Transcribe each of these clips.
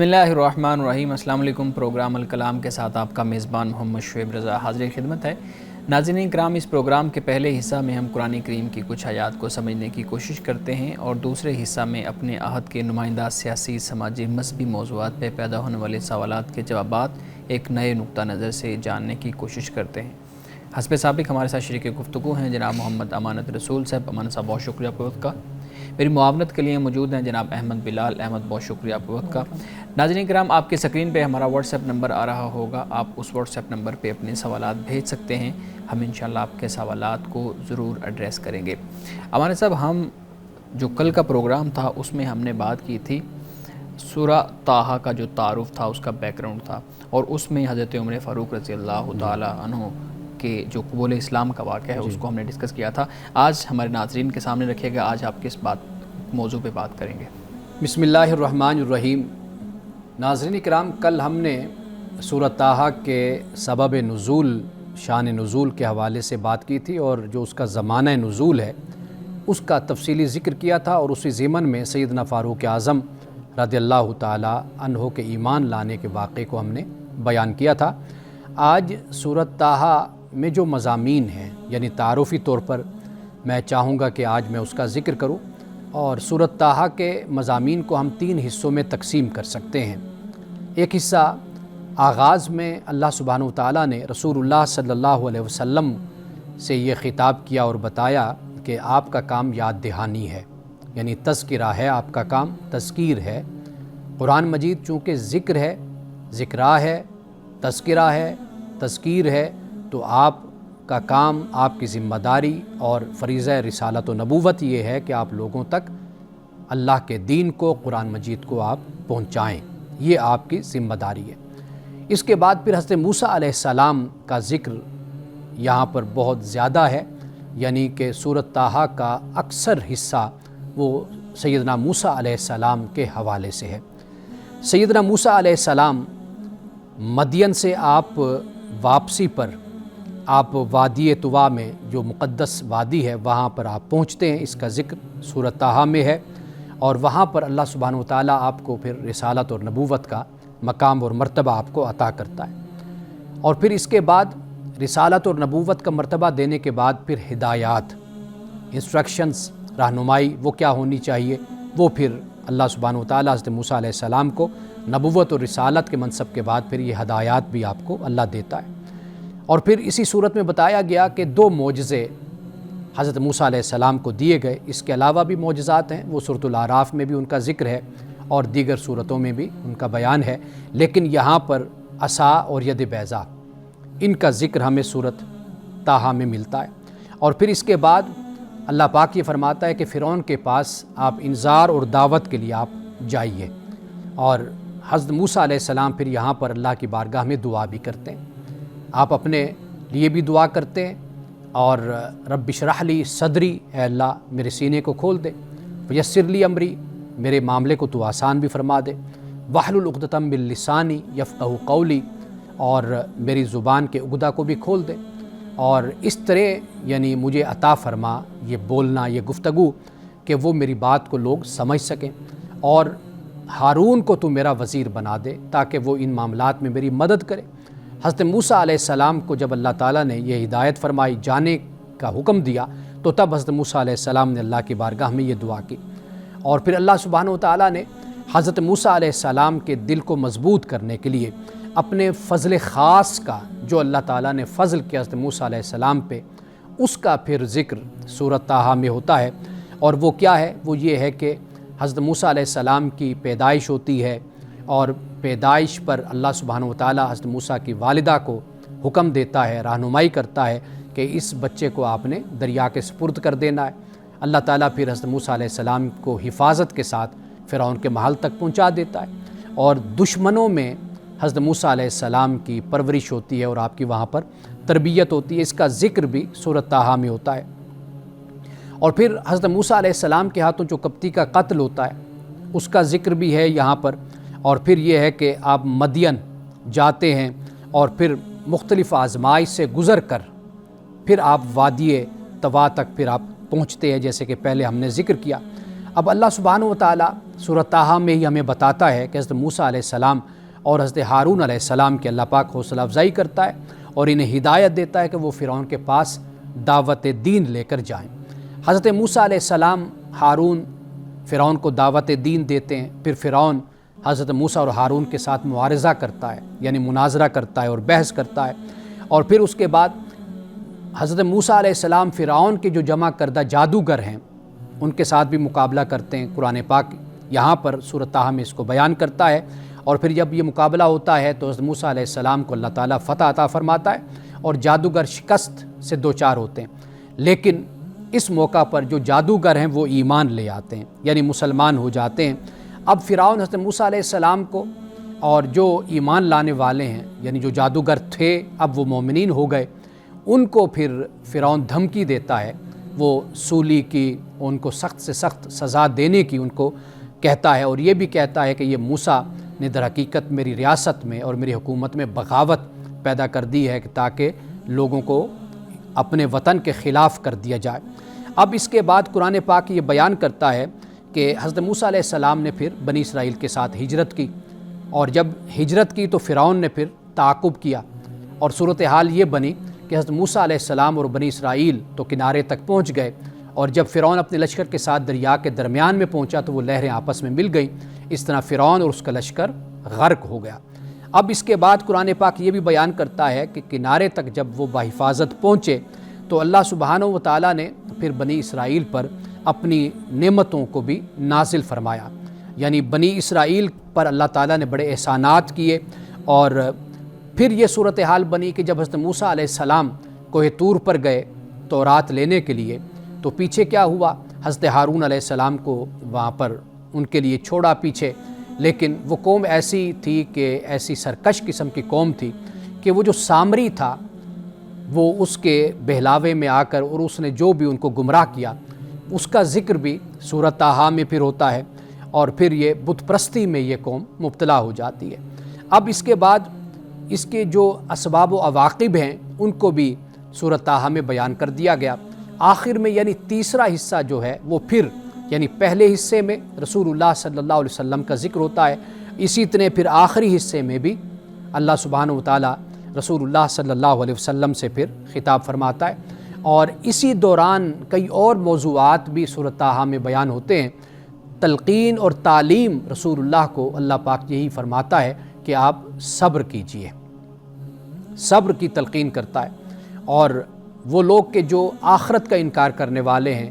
بسم اللہ الرحمن الرحیم۔ السلام علیکم۔ پروگرام الکلام کے ساتھ آپ کا میزبان محمد شعیب رضا حاضر خدمت ہے۔ ناظرین کرام، اس پروگرام کے پہلے حصہ میں ہم قرآن کریم کی کچھ آیات کو سمجھنے کی کوشش کرتے ہیں اور دوسرے حصہ میں اپنے عہد کے نمائندہ سیاسی، سماجی، مذہبی موضوعات پہ پیدا ہونے والے سوالات کے جوابات ایک نئے نقطہ نظر سے جاننے کی کوشش کرتے ہیں۔ حسب سابق ہمارے ساتھ شریک گفتگو ہیں جناب محمد امانت رسول صاحب۔ امانت صاحب بہت شکریہ آپ کے وقت کا۔ میری معاونت کے لیے موجود ہیں جناب احمد بلال۔ احمد بہت شکریہ آپ کے وقت کا۔ ناظرین کرام، آپ کے سکرین پہ ہمارا واٹس ایپ نمبر آ رہا ہوگا، آپ اس واٹس ایپ نمبر پہ اپنے سوالات بھیج سکتے ہیں، ہم انشاءاللہ آپ کے سوالات کو ضرور ایڈریس کریں گے۔ امانت صاحب، ہم جو کل کا پروگرام تھا اس میں ہم نے بات کی تھی سورہ طٰہٰ کا جو تعارف تھا، اس کا بیک گراؤنڈ تھا، اور اس میں حضرت عمر فاروق رضی اللہ تعالی عنہ کہ جو قبول اسلام کا واقعہ ہے اس کو ہم نے ڈسکس کیا تھا۔ آج ہمارے ناظرین کے سامنے رکھیے گا، آج آپ کس موضوع پہ بات کریں گے؟ بسم اللہ الرحمن الرحیم۔ ناظرین کرام، کل ہم نے سورہ طٰہٰ کے سبب نزول، شان نزول کے حوالے سے بات کی تھی، اور جو اس کا زمانہ نزول ہے اس کا تفصیلی ذکر کیا تھا، اور اسی ضمن میں سیدنا فاروق اعظم رضی اللہ تعالی عنہ کے ایمان لانے کے واقعے کو ہم نے بیان کیا تھا۔ آج سورہ طٰہٰ میں جو مضامین ہیں، یعنی تعارفی طور پر میں چاہوں گا کہ آج میں اس کا ذکر کروں، اور سورہ طٰہٰ کے مضامین کو ہم 3 حصوں میں تقسیم کر سکتے ہیں۔ ایک حصہ آغاز میں اللہ سبحانہ وتعالیٰ نے رسول اللہ صلی اللہ علیہ وسلم سے یہ خطاب کیا اور بتایا کہ آپ کا کام یاد دہانی ہے، یعنی تذکرہ ہے، آپ کا کام تذکیر ہے۔ قرآن مجید چونکہ ذکر ہے، ذکرہ ہے، تذکرہ ہے، تذکیر ہے، تو آپ کا کام، آپ کی ذمہ داری اور فریضہ رسالت و نبوت یہ ہے کہ آپ لوگوں تک اللہ کے دین کو، قرآن مجید کو آپ پہنچائیں، یہ آپ کی ذمہ داری ہے۔ اس کے بعد پھر حضرت موسیٰ علیہ السلام کا ذکر یہاں پر بہت زیادہ ہے، یعنی کہ سورہ طٰہٰ کا اکثر حصہ وہ سیدنا موسیٰ علیہ السلام کے حوالے سے ہے۔ سیدنا موسیٰ علیہ السلام مدین سے آپ واپسی پر آپ وادی طویٰ میں، جو مقدس وادی ہے، وہاں پر آپ پہنچتے ہیں، اس کا ذکر سورہ طٰہٰ میں ہے، اور وہاں پر اللہ سبحانہ وتعالیٰ آپ کو پھر رسالت اور نبوت کا مقام اور مرتبہ آپ کو عطا کرتا ہے۔ اور پھر اس کے بعد رسالت اور نبوت کا مرتبہ دینے کے بعد پھر ہدایات، انسٹرکشنز، رہنمائی وہ کیا ہونی چاہیے، وہ پھر اللہ سبحانہ وتعالیٰ حضرت موسیٰ علیہ السلام کو نبوت اور رسالت کے منصب کے بعد پھر یہ ہدایات بھی آپ کو اللہ دیتا ہے۔ اور پھر اسی صورت میں بتایا گیا کہ 2 معجزے حضرت موسیٰ علیہ السلام کو دیے گئے، اس کے علاوہ بھی معجزات ہیں، وہ سورۃ الاعراف میں بھی ان کا ذکر ہے اور دیگر صورتوں میں بھی ان کا بیان ہے، لیکن یہاں پر عصا اور ید بیضاء، ان کا ذکر ہمیں سورۃ طٰہٰ میں ملتا ہے۔ اور پھر اس کے بعد اللہ پاک یہ فرماتا ہے کہ فرعون کے پاس آپ انذار اور دعوت کے لیے آپ جائیے، اور حضرت موسیٰ علیہ السلام پھر یہاں پر اللہ کی بارگاہ میں دعا بھی کرتے ہیں، آپ اپنے لیے بھی دعا کرتے ہیں، اور رب اشرح لی صدری، اے اللہ میرے سینے کو کھول دے، ویسر لی امری، میرے معاملے کو تو آسان بھی فرما دے، واحلل عقدۃ من لسانی یفقہوا قولی، اور میری زبان کے عقدہ کو بھی کھول دے، اور اس طرح یعنی مجھے عطا فرما یہ بولنا، یہ گفتگو، کہ وہ میری بات کو لوگ سمجھ سکیں، اور ہارون کو تو میرا وزیر بنا دے تاکہ وہ ان معاملات میں میری مدد کرے۔ حضرت موسیٰ علیہ السلام کو جب اللہ تعالیٰ نے یہ ہدایت فرمائی، جانے کا حکم دیا، تو تب حضرت موسیٰ علیہ السلام نے اللہ کی بارگاہ میں یہ دعا کی، اور پھر اللہ سبحانہ وتعالیٰ نے حضرت موسیٰ علیہ السلام کے دل کو مضبوط کرنے کے لیے اپنے فضل خاص کا، جو اللہ تعالیٰ نے فضل کیا حضرت موسیٰ علیہ السلام پہ، اس کا پھر ذکر سورہ طٰہٰ میں ہوتا ہے۔ اور وہ کیا ہے؟ وہ یہ ہے کہ حضرت موسیٰ علیہ السلام کی پیدائش ہوتی ہے، اور پیدائش پر اللہ سبحانہ وتعالیٰ حضرت موسیٰ کی والدہ کو حکم دیتا ہے، رہنمائی کرتا ہے کہ اس بچے کو آپ نے دریا کے سپرد کر دینا ہے۔ اللہ تعالیٰ پھر حضرت موسیٰ علیہ السلام کو حفاظت کے ساتھ فرعون کے محل تک پہنچا دیتا ہے، اور دشمنوں میں حضرت موسیٰ علیہ السلام کی پرورش ہوتی ہے اور آپ کی وہاں پر تربیت ہوتی ہے، اس کا ذکر بھی سورۃ طٰہٰ میں ہوتا ہے۔ اور پھر حضرت موسیٰ علیہ السلام کے ہاتھوں جو قبطی کا قتل ہوتا ہے، اس کا ذکر بھی ہے یہاں پر۔ اور پھر یہ ہے کہ آپ مدین جاتے ہیں، اور پھر مختلف آزمائش سے گزر کر پھر آپ وادی طویٰ تک پھر آپ پہنچتے ہیں، جیسے کہ پہلے ہم نے ذکر کیا۔ اب اللہ سبحانہ و تعالیٰ سورۃ طٰہٰ میں ہی ہمیں بتاتا ہے کہ حضرت موسیٰ علیہ السلام اور حضرت ہارون علیہ السلام کی اللہ پاک حوصلہ افزائی کرتا ہے اور انہیں ہدایت دیتا ہے کہ وہ فرعون کے پاس دعوت دین لے کر جائیں۔ حضرت موسیٰ علیہ السلام ہارون فرعون کو دعوت دین دیتے ہیں، پھر فرعون حضرت موسیٰ اور ہارون کے ساتھ معارضہ کرتا ہے، یعنی مناظرہ کرتا ہے اور بحث کرتا ہے، اور پھر اس کے بعد حضرت موسیٰ علیہ السلام فرعون کے جو جمع کردہ جادوگر ہیں ان کے ساتھ بھی مقابلہ کرتے ہیں۔ قرآن پاک یہاں پر سورۃ طٰہٰ میں اس کو بیان کرتا ہے، اور پھر جب یہ مقابلہ ہوتا ہے تو حضرت موسیٰ علیہ السلام کو اللہ تعالیٰ فتح عطا فرماتا ہے اور جادوگر شکست سے دوچار ہوتے ہیں۔ لیکن اس موقع پر جو جادوگر ہیں وہ ایمان لے آتے ہیں، یعنی مسلمان ہو جاتے ہیں۔ اب فرعون حضرت موسیٰ علیہ السلام کو اور جو ایمان لانے والے ہیں، یعنی جو جادوگر تھے اب وہ مومنین ہو گئے، ان کو پھر فرعون دھمکی دیتا ہے، وہ سولی کی، ان کو سخت سے سخت سزا دینے کی ان کو کہتا ہے، اور یہ بھی کہتا ہے کہ یہ موسیٰ نے در حقیقت میری ریاست میں اور میری حکومت میں بغاوت پیدا کر دی ہے کہ تاکہ لوگوں کو اپنے وطن کے خلاف کر دیا جائے۔ اب اس کے بعد قرآن پاک یہ بیان کرتا ہے کہ حضرت موسیٰ علیہ السلام نے پھر بنی اسرائیل کے ساتھ ہجرت کی، اور جب ہجرت کی تو فرعون نے پھر تعاقب کیا، اور صورتحال یہ بنی کہ حضرت موسیٰ علیہ السلام اور بنی اسرائیل تو کنارے تک پہنچ گئے، اور جب فرعون اپنے لشکر کے ساتھ دریا کے درمیان میں پہنچا تو وہ لہریں آپس میں مل گئیں، اس طرح فرعون اور اس کا لشکر غرق ہو گیا۔ اب اس کے بعد قرآن پاک یہ بھی بیان کرتا ہے کہ کنارے تک جب وہ بحفاظت پہنچے تو اللہ سبحانہ و تعالیٰ نے پھر بنی اسرائیل پر اپنی نعمتوں کو بھی نازل فرمایا، یعنی بنی اسرائیل پر اللہ تعالیٰ نے بڑے احسانات کیے، اور پھر یہ صورتحال بنی کہ جب حضرت موسیٰ علیہ السلام کوہ طور پر گئے تورات لینے کے لیے تو پیچھے کیا ہوا، حضرت ہارون علیہ السلام کو وہاں پر ان کے لیے چھوڑا پیچھے، لیکن وہ قوم ایسی تھی کہ ایسی سرکش قسم کی قوم تھی کہ وہ جو سامری تھا وہ اس کے بہلاوے میں آ کر اور اس نے جو بھی ان کو گمراہ کیا اس کا ذکر بھی سورۃ طٰہٰ میں پھر ہوتا ہے، اور پھر یہ بت پرستی میں یہ قوم مبتلا ہو جاتی ہے۔ اب اس کے بعد اس کے جو اسباب و عواقب ہیں ان کو بھی سورۃ طٰہٰ میں بیان کر دیا گیا۔ آخر میں یعنی تیسرا حصہ جو ہے وہ پھر یعنی پہلے حصے میں رسول اللہ صلی اللہ علیہ وسلم کا ذکر ہوتا ہے، اسی طرح پھر آخری حصے میں بھی اللہ سبحانہ و تعالیٰ رسول اللہ صلی اللہ علیہ وسلم سے پھر خطاب فرماتا ہے، اور اسی دوران کئی اور موضوعات بھی سورۃ طٰہٰ میں بیان ہوتے ہیں۔ تلقین اور تعلیم رسول اللہ کو اللہ پاک یہی فرماتا ہے کہ آپ صبر کیجئے، صبر کی تلقین کرتا ہے، اور وہ لوگ کہ جو آخرت کا انکار کرنے والے ہیں،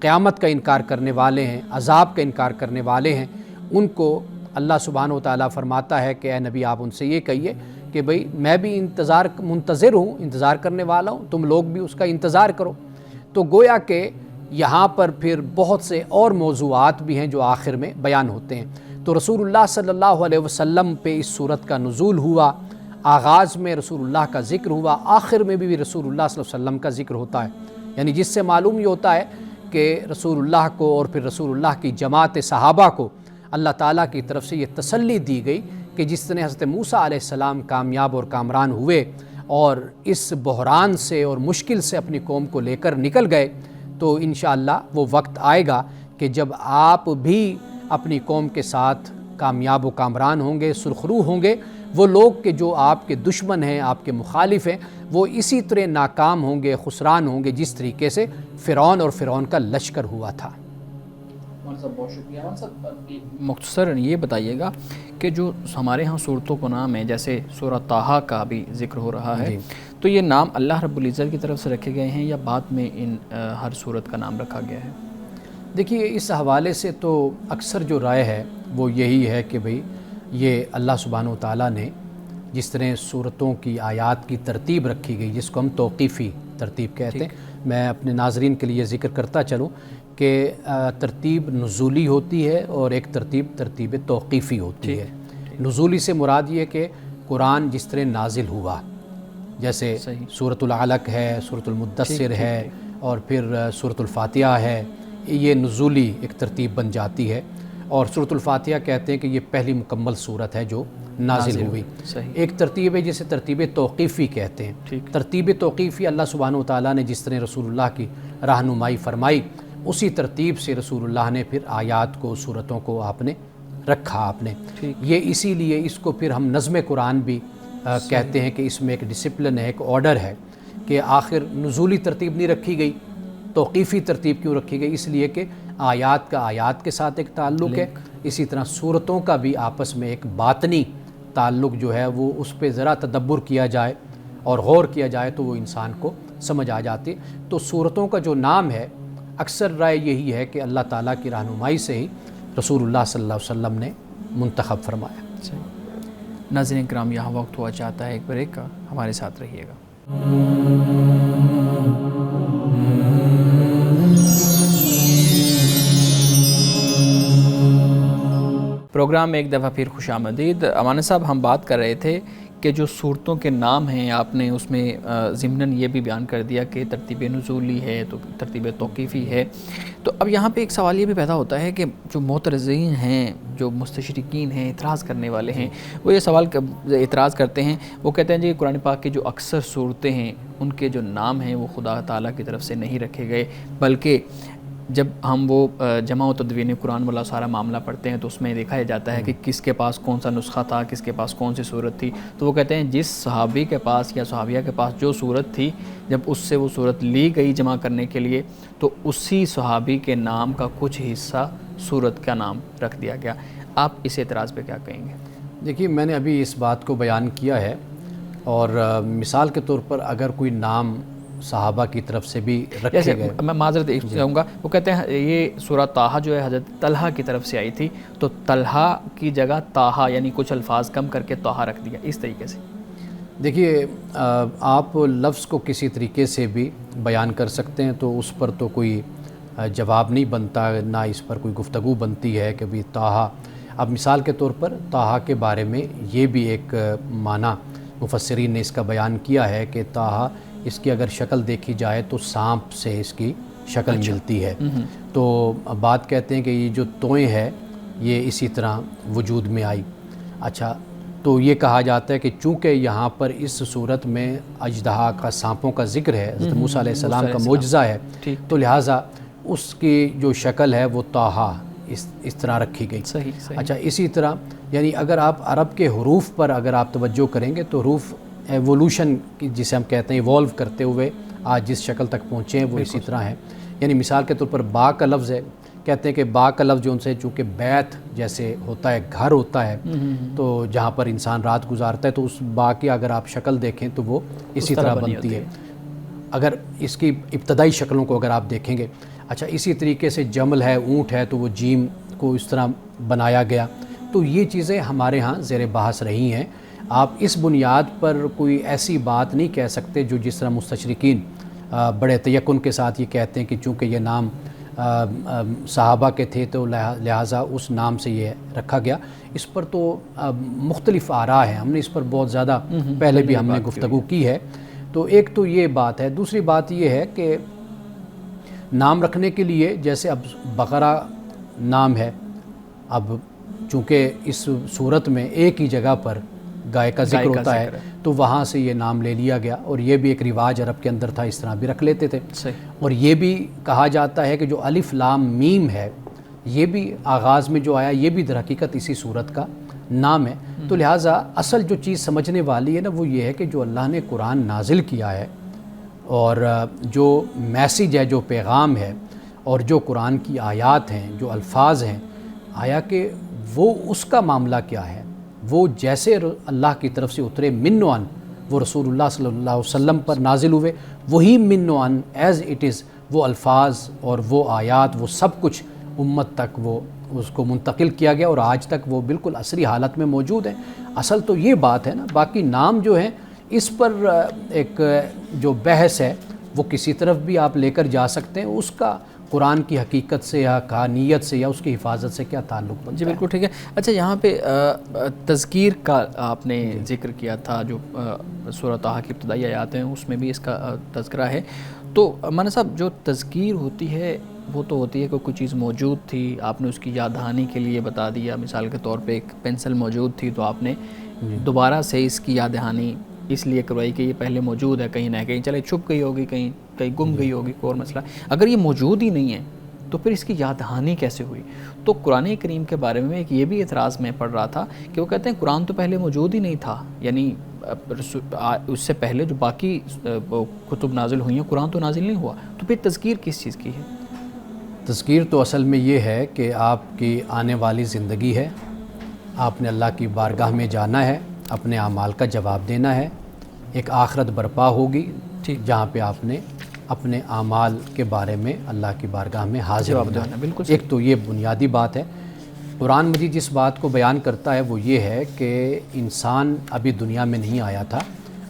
قیامت کا انکار کرنے والے ہیں، عذاب کا انکار کرنے والے ہیں، ان کو اللہ سبحانہ و تعالیٰ فرماتا ہے کہ اے نبی آپ ان سے یہ کہیے کہ بھئی میں بھی منتظر ہوں، انتظار کرنے والا ہوں، تم لوگ بھی اس کا انتظار کرو۔ تو گویا کہ یہاں پر پھر بہت سے اور موضوعات بھی ہیں جو آخر میں بیان ہوتے ہیں۔ تو رسول اللہ صلی اللہ علیہ وسلم پہ اس صورت کا نزول ہوا، آغاز میں رسول اللہ کا ذکر ہوا، آخر میں بھی رسول اللہ صلی اللہ علیہ وسلم کا ذکر ہوتا ہے، یعنی جس سے معلوم یہ ہوتا ہے کہ رسول اللہ کو اور پھر رسول اللہ کی جماعت صحابہ کو اللہ تعالیٰ کی طرف سے یہ تسلی دی گئی کہ جس طرح حضرت موسیٰ علیہ السلام کامیاب اور کامران ہوئے اور اس بحران سے اور مشکل سے اپنی قوم کو لے کر نکل گئے، تو انشاءاللہ وہ وقت آئے گا کہ جب آپ بھی اپنی قوم کے ساتھ کامیاب و کامران ہوں گے، سرخرو ہوں گے، وہ لوگ کہ جو آپ کے دشمن ہیں، آپ کے مخالف ہیں، وہ اسی طرح ناکام ہوں گے، خسران ہوں گے جس طریقے سے فرعون اور فرعون کا لشکر ہوا تھا۔ بہت شکریہ صاحب۔ مختصر یہ بتائیے گا کہ جو ہمارے ہاں صورتوں کو نام ہے، جیسے سورۃ طٰہٰ کا بھی ذکر ہو رہا ہے، تو یہ نام اللہ رب العزت کی طرف سے رکھے گئے ہیں یا بعد میں ان ہر صورت کا نام رکھا گیا ہے؟ دیکھیے اس حوالے سے تو اکثر جو رائے ہے وہ یہی ہے کہ بھئی یہ اللہ سبحانہ و تعالیٰ نے جس طرح صورتوں کی آیات کی ترتیب رکھی گئی، جس کو ہم توقیفی ترتیب کہتے ہیں، میں اپنے ناظرین کے لیے ذکر کرتا چلوں کہ ترتیب نزولی ہوتی ہے اور ایک ترتیب توقیفی ہوتی ہے۔ نزولی سے مراد یہ کہ قرآن جس طرح نازل ہوا، جیسے سورۃ العلق ہے، سورۃ المدثر ہے، اور پھر سورۃ الفاتحہ ہے، یہ نزولی ایک ترتیب بن جاتی ہے، اور سورۃ الفاتحہ کہتے ہیں کہ یہ پہلی مکمل سورت ہے جو نازل ہوئی۔ ایک ترتیب ہے جسے ترتیب توقیفی کہتے ہیں۔ ترتیب توقیفی اللہ سبحانہ و تعالیٰ نے جس طرح رسول اللہ کی رہنمائی فرمائی، اسی ترتیب سے رسول اللہ نے پھر آیات کو صورتوں کو آپ نے رکھا آپ نے. یہ اسی لیے اس کو پھر ہم نظم قرآن بھی کہتے ہیں کہ اس میں ایک ڈسپلن ہے, ایک آرڈر ہے کہ آخر نزولی ترتیب نہیں رکھی گئی, توقیفی ترتیب کیوں رکھی گئی؟ اس لیے کہ آیات کا آیات کے ساتھ ایک تعلق ہے, اسی طرح صورتوں کا بھی آپس میں ایک باطنی تعلق جو ہے وہ اس پہ ذرا تدبر کیا جائے اور غور کیا جائے تو وہ انسان کو سمجھ آ جاتی. تو صورتوں کا جو نام ہے اکثر رائے یہی ہے کہ اللہ تعالیٰ کی رہنمائی سے ہی رسول اللہ صلی اللہ علیہ وسلم نے منتخب فرمایا. ناظرین کرام, یہاں وقت ہوا چاہتا ہے ایک بریک کا, ہمارے ساتھ رہیے گا. پروگرام میں ایک دفعہ پھر خوش آمدید. امانہ صاحب, ہم بات کر رہے تھے کہ جو صورتوں کے نام ہیں آپ نے اس میں ضمناً یہ بھی بیان کر دیا کہ ترتیب نزولی ہے تو ترتیب توقیفی ہے. تو اب یہاں پہ ایک سوال یہ بھی پیدا ہوتا ہے کہ جو معترضین ہیں, جو مستشرقین ہیں, اعتراض کرنے والے ہیں, وہ یہ سوال اعتراض کرتے ہیں, وہ کہتے ہیں جی قرآن پاک کی جو اکثر صورتیں ہیں ان کے جو نام ہیں وہ خدا تعالیٰ کی طرف سے نہیں رکھے گئے, بلکہ جب ہم وہ جمع و تدوین قرآن والا سارا معاملہ پڑھتے ہیں تو اس میں دیکھا جاتا ہے کہ کس کے پاس کون سا نسخہ تھا, کس کے پاس کون سی صورت تھی. تو وہ کہتے ہیں جس صحابی کے پاس یا صحابیہ کے پاس جو صورت تھی, جب اس سے وہ صورت لی گئی جمع کرنے کے لیے تو اسی صحابی کے نام کا کچھ حصہ صورت کا نام رکھ دیا گیا. آپ اس اعتراض پہ کیا کہیں گے؟ دیکھیے, میں نے ابھی اس بات کو بیان کیا ہے, اور مثال کے طور پر اگر کوئی نام صحابہ کی طرف سے بھی رکھے گئے, میں معذرت چاہوں گا, وہ کہتے ہیں یہ سورہ طٰہٰ جو ہے حضرت طلحہ کی طرف سے آئی تھی تو طلحہ کی جگہ طٰہٰ یعنی کچھ الفاظ کم کر کے طٰہٰ رکھ دیا, اس طریقے سے. دیکھیے, آپ لفظ کو کسی طریقے سے بھی بیان کر سکتے ہیں تو اس پر تو کوئی جواب نہیں بنتا, نہ اس پر کوئی گفتگو بنتی ہے کہ بھی طٰہٰ. اب مثال کے طور پر طٰہٰ کے بارے میں یہ بھی ایک معنی مفسرین نے اس کا بیان کیا ہے کہ طٰہٰ اس کی اگر شکل دیکھی جائے تو سانپ سے اس کی شکل ملتی ہے. تو بات کہتے ہیں کہ یہ جو توئیں ہے یہ اسی طرح وجود میں آئی. اچھا, تو یہ کہا جاتا ہے کہ چونکہ یہاں پر اس صورت میں اژدہا کا, سانپوں کا ذکر ہے, حضرت موسیٰ علیہ السلام کا معجزہ ہے, تو لہٰذا اس کی جو شکل ہے وہ طٰہٰ اس طرح رکھی گئی. صحیح. اچھا, اسی طرح یعنی اگر آپ عرب کے حروف پر اگر آپ توجہ کریں گے تو حروف ایوولوشن کی جسے ہم کہتے ہیں ایوالو کرتے ہوئے آج جس شکل تک پہنچے ہیں وہ اسی طرح ہے. یعنی مثال کے طور پر با کا لفظ ہے, کہتے ہیں کہ با کا لفظ جو ان سے چونکہ بیت جیسے ہوتا ہے, گھر ہوتا ہے, تو جہاں پر انسان رات گزارتا ہے, تو اس با کی اگر آپ شکل دیکھیں تو وہ اسی طرح بنتی ہے اگر اس کی ابتدائی شکلوں کو اگر آپ دیکھیں گے. اچھا, اسی طریقے سے جمل ہے, اونٹ ہے, تو وہ جیم کو اس طرح بنایا گیا. تو یہ چیزیں ہمارے ہاں زیر بحث رہی ہیں. آپ اس بنیاد پر کوئی ایسی بات نہیں کہہ سکتے جو جس طرح مستشرقین بڑے تیقن کے ساتھ یہ کہتے ہیں کہ چونکہ یہ نام صحابہ کے تھے تو لہٰذا اس نام سے یہ رکھا گیا. اس پر تو مختلف آراء ہیں, ہم نے اس پر بہت زیادہ پہلے بھی ہم نے گفتگو کی ہے. تو ایک تو یہ بات ہے. دوسری بات یہ ہے کہ نام رکھنے کے لیے جیسے اب بقرہ نام ہے, اب چونکہ اس صورت میں ایک ہی جگہ پر گائے کا ذکر ہوتا ہے تو وہاں سے یہ نام لے لیا گیا, اور یہ بھی ایک رواج عرب کے اندر تھا, اس طرح بھی رکھ لیتے تھے. اور یہ بھی کہا جاتا ہے کہ جو الف لام میم ہے یہ بھی آغاز میں جو آیا یہ بھی در حقیقت اسی صورت کا نام ہے. تو لہٰذا اصل جو چیز سمجھنے والی ہے نا وہ یہ ہے کہ جو اللہ نے قرآن نازل کیا ہے اور جو میسیج ہے, جو پیغام ہے, اور جو قرآن کی آیات ہیں, جو الفاظ ہیں, آیا کہ وہ اس کا معاملہ کیا ہے, وہ جیسے اللہ کی طرف سے اترے من و عن, وہ رسول اللہ صلی اللہ علیہ وسلم پر نازل ہوئے, وہی من و عن ایز اٹ از, وہ الفاظ اور وہ آیات وہ سب کچھ امت تک وہ اس کو منتقل کیا گیا, اور آج تک وہ بالکل عصری حالت میں موجود ہیں. اصل تو یہ بات ہے نا. باقی نام جو ہیں اس پر ایک جو بحث ہے وہ کسی طرف بھی آپ لے کر جا سکتے ہیں, اس کا قرآن کی حقیقت سے یا کہانیت سے یا اس کی حفاظت سے کیا تعلق بنتا ہے. جی بالکل ٹھیک ہے. اچھا, یہاں پہ تذکیر کا آپ نے ذکر کیا تھا, جو سورہ طٰہٰ کی ابتدائی آیات ہیں اس میں بھی اس کا تذکرہ ہے. تو مولانا صاحب جو تذکیر ہوتی ہے وہ تو ہوتی ہے کہ کوئی چیز موجود تھی, آپ نے اس کی یاد دہانی کے لیے بتا دیا. مثال کے طور پہ ایک پینسل موجود تھی تو آپ نے دوبارہ سے اس کی یاد دہانی اس لیے کروائی کہ یہ پہلے موجود ہے, کہیں نہ کہیں چلے چھپ گئی ہوگی, کہیں گم گئی ہوگی, کوئی اور مسئلہ. اگر یہ موجود ہی نہیں ہے تو پھر اس کی یاد دہانی کیسے ہوئی؟ تو قرآن کریم کے بارے میں ایک یہ بھی اعتراض میں پڑھ رہا تھا کہ وہ کہتے ہیں قرآن تو پہلے موجود ہی نہیں تھا، یعنی اس سے پہلے جو باقی کتب نازل ہوئی ہیں قرآن تو نازل نہیں ہوا، تو پھر تذکیر کس چیز کی ہے؟ تذکیر تو اصل میں یہ ہے کہ آپ کی آنے والی زندگی ہے، آپ نے اللہ کی بارگاہ میں جانا ہے، اپنے اعمال کا جواب دینا ہے، ایک آخرت برپا ہوگی جہاں پہ آپ نے اپنے اعمال کے بارے میں اللہ کی بارگاہ میں حاضر ہونا ہے۔ بالکل ایک تو یہ بنیادی بات ہے۔ قرآن مجید جس بات کو بیان کرتا ہے وہ یہ ہے کہ انسان ابھی دنیا میں نہیں آیا تھا،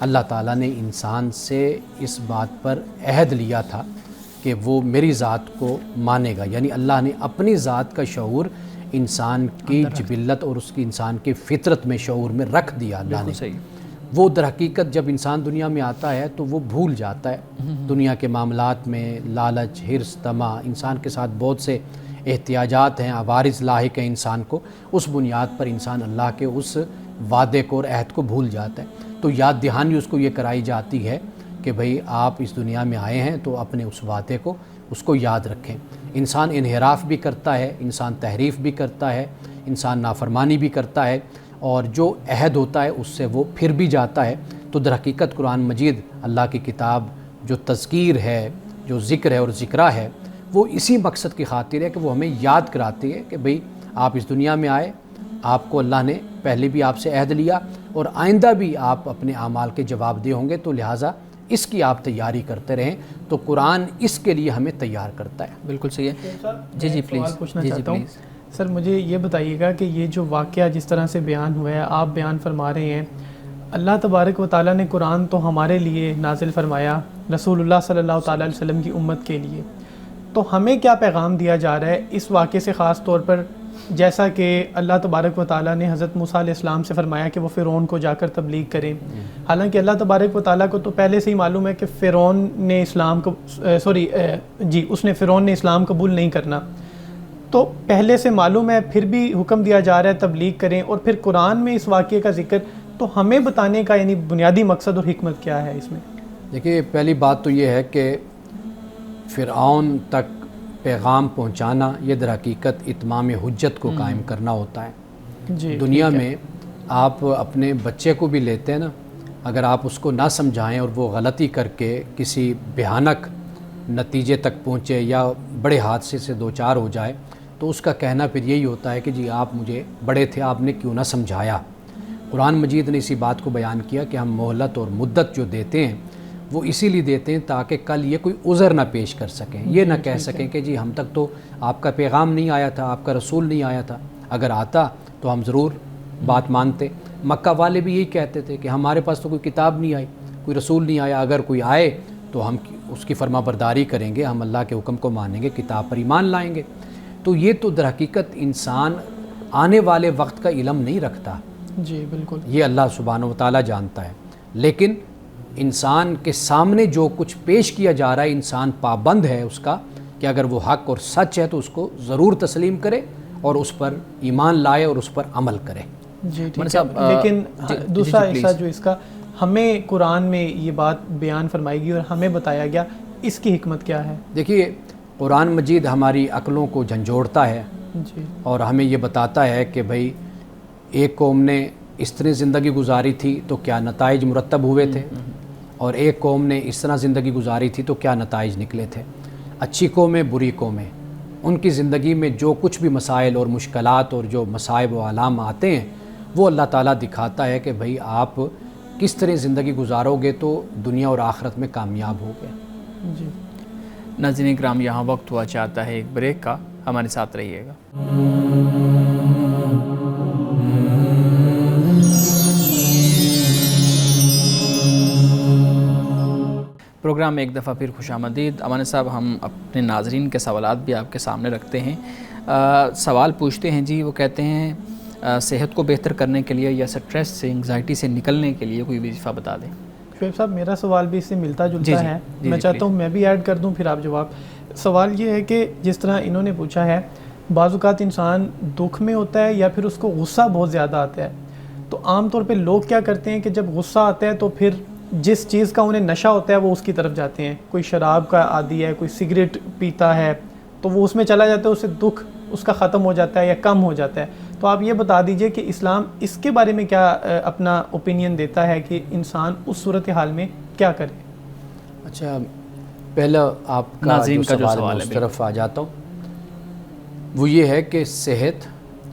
اللہ تعالیٰ نے انسان سے اس بات پر عہد لیا تھا کہ وہ میری ذات کو مانے گا، یعنی اللہ نے اپنی ذات کا شعور انسان کی جبلت اور اس کی انسان کی فطرت میں شعور میں رکھ دیا اللہ نے۔ وہ در حقیقت جب انسان دنیا میں آتا ہے تو وہ بھول جاتا ہے دنیا کے معاملات میں، لالچ، حرص، طمع، انسان کے ساتھ بہت سے احتیاجات ہیں، عوارض لاحق ہیں انسان کو، اس بنیاد پر انسان اللہ کے اس وعدے کو اور عہد کو بھول جاتا ہے۔ تو یاد دہانی اس کو یہ کرائی جاتی ہے کہ بھئی آپ اس دنیا میں آئے ہیں تو اپنے اس وعدے کو اس کو یاد رکھیں۔ انسان انحراف بھی کرتا ہے، انسان تحریف بھی کرتا ہے، انسان نافرمانی بھی کرتا ہے، اور جو عہد ہوتا ہے اس سے وہ پھر بھی جاتا ہے۔ تو در حقیقت قرآن مجید اللہ کی کتاب جو تذکیر ہے، جو ذکر ہے اور ذکرہ ہے، وہ اسی مقصد کی خاطر ہے کہ وہ ہمیں یاد کراتی ہے کہ بھئی آپ اس دنیا میں آئے، آپ کو اللہ نے پہلے بھی آپ سے عہد لیا اور آئندہ بھی آپ اپنے اعمال کے جواب دہ ہوں گے، تو لہٰذا اس کی آپ تیاری کرتے رہیں۔ تو قرآن اس کے لیے ہمیں تیار کرتا ہے۔ بالکل صحیح ہے۔ جی پلیز پوچھنا چاہتا ہوں سر، مجھے یہ بتائیے گا کہ یہ جو واقعہ جس طرح سے بیان ہوا ہے، آپ بیان فرما رہے ہیں، اللہ تبارک و تعالیٰ نے قرآن تو ہمارے لیے نازل فرمایا، رسول اللہ صلی اللہ تعالیٰ علیہ وسلم کی امت کے لیے، تو ہمیں کیا پیغام دیا جا رہا ہے اس واقعے سے؟ خاص طور پر جیسا کہ اللہ تبارک و تعالیٰ نے حضرت موسیٰ علیہ السلام سے فرمایا کہ وہ فرعون کو جا کر تبلیغ کریں، حالانکہ اللہ تبارک و تعالیٰ کو تو پہلے سے ہی معلوم ہے کہ فرعون نے فرعون نے اسلام قبول نہیں کرنا، تو پہلے سے معلوم ہے، پھر بھی حکم دیا جا رہا ہے تبلیغ کریں، اور پھر قرآن میں اس واقعے کا ذکر، تو ہمیں بتانے کا یعنی بنیادی مقصد اور حکمت کیا ہے اس میں؟ دیکھیے، پہلی بات تو یہ ہے کہ فرعون تک پیغام پہنچانا یہ در حقیقت اتمام حجت کو قائم کرنا ہوتا ہے۔ دنیا میں آپ اپنے بچے کو بھی لیتے ہیں نا، اگر آپ اس کو نہ سمجھائیں اور وہ غلطی کر کے کسی بھیانک نتیجے تک پہنچے یا بڑے حادثے سے دوچار ہو جائے، تو اس کا کہنا پھر یہی ہوتا ہے کہ جی آپ مجھے بڑے تھے، آپ نے کیوں نہ سمجھایا۔ قرآن مجید نے اسی بات کو بیان کیا کہ ہم مہلت اور مدت جو دیتے ہیں وہ اسی لیے دیتے ہیں تاکہ کل یہ کوئی عذر نہ پیش کر سکیں، یہ نہ کہہ سکیں کہ جی ہم تک تو آپ کا پیغام نہیں آیا تھا، آپ کا رسول نہیں آیا تھا، اگر آتا تو ہم ضرور بات مانتے۔ مکہ والے بھی یہی کہتے تھے کہ ہمارے پاس تو کوئی کتاب نہیں آئی، کوئی رسول نہیں آیا، اگر کوئی آئے تو ہم اس کی فرما برداری کریں گے، ہم اللہ کے حکم کو مانیں گے، کتاب پر ایمان لائیں گے۔ تو یہ تو در حقیقت انسان آنے والے وقت کا علم نہیں رکھتا، جی بالکل، یہ اللہ سبحانہ و تعالیٰ جانتا ہے، لیکن انسان کے سامنے جو کچھ پیش کیا جا رہا ہے انسان پابند ہے اس کا کہ اگر وہ حق اور سچ ہے تو اس کو ضرور تسلیم کرے اور اس پر ایمان لائے اور اس پر عمل کرے۔ جی ٹھیک ہے، لیکن دوسرا حصہ جو اس کا ہمیں قرآن میں یہ بات بیان فرمائی گئی اور ہمیں بتایا گیا، اس کی حکمت کیا ہے؟ دیکھیے، قرآن مجید ہماری عقلوں کو جھنجھوڑتا ہے جی، اور ہمیں یہ بتاتا ہے کہ بھئی ایک قوم نے اس طرح زندگی گزاری تھی تو کیا نتائج مرتب ہوئے تھے، اور ایک قوم نے اس طرح زندگی گزاری تھی تو کیا نتائج نکلے تھے۔ اچھی قومیں، بری قومیں، ان کی زندگی میں جو کچھ بھی مسائل اور مشکلات اور جو مصائب و آلام آتے ہیں وہ اللہ تعالیٰ دکھاتا ہے کہ بھئی آپ کس طرح زندگی گزارو گے تو دنیا اور آخرت میں کامیاب ہو گے۔ جی ناظرین کرام، یہاں وقت ہوا چاہتا ہے ایک بریک کا، ہمارے ساتھ رہیے گا۔ پروگرام میں ایک دفعہ پھر خوش آمدید۔ امان صاحب، ہم اپنے ناظرین کے سوالات بھی آپ کے سامنے رکھتے ہیں۔ سوال پوچھتے ہیں جی، وہ کہتے ہیں صحت کو بہتر کرنے کے لیے یا سٹریس سے، انگزائٹی سے نکلنے کے لیے کوئی وظیفہ بتا دیں۔ شعیب صاحب، میرا سوال بھی اس سے ملتا جلتا ہے، میں چاہتا ہوں میں بھی ایڈ کر دوں، پھر آپ جواب۔ سوال یہ ہے کہ جس طرح انہوں نے پوچھا ہے، بعض اوقات انسان دکھ میں ہوتا ہے یا پھر اس کو غصہ بہت زیادہ آتا ہے، تو عام طور پہ لوگ کیا کرتے ہیں کہ جب غصہ آتا ہے تو پھر جس چیز کا انہیں نشہ ہوتا ہے وہ اس کی طرف جاتے ہیں۔ کوئی شراب کا عادی ہے، کوئی سگریٹ پیتا ہے، تو وہ اس میں چلا جاتا ہے, اسے دکھ اس کا ختم ہو جاتا ہے یا کم ہو جاتا ہے. تو آپ یہ بتا دیجئے کہ اسلام اس کے بارے میں کیا اپنا اوپینین دیتا ہے کہ انسان اس صورتحال میں کیا کرے. اچھا, پہلا آپ کا ناظرین جو کا سوال ہے اس طرف آ جاتا ہوں, وہ یہ ہے کہ صحت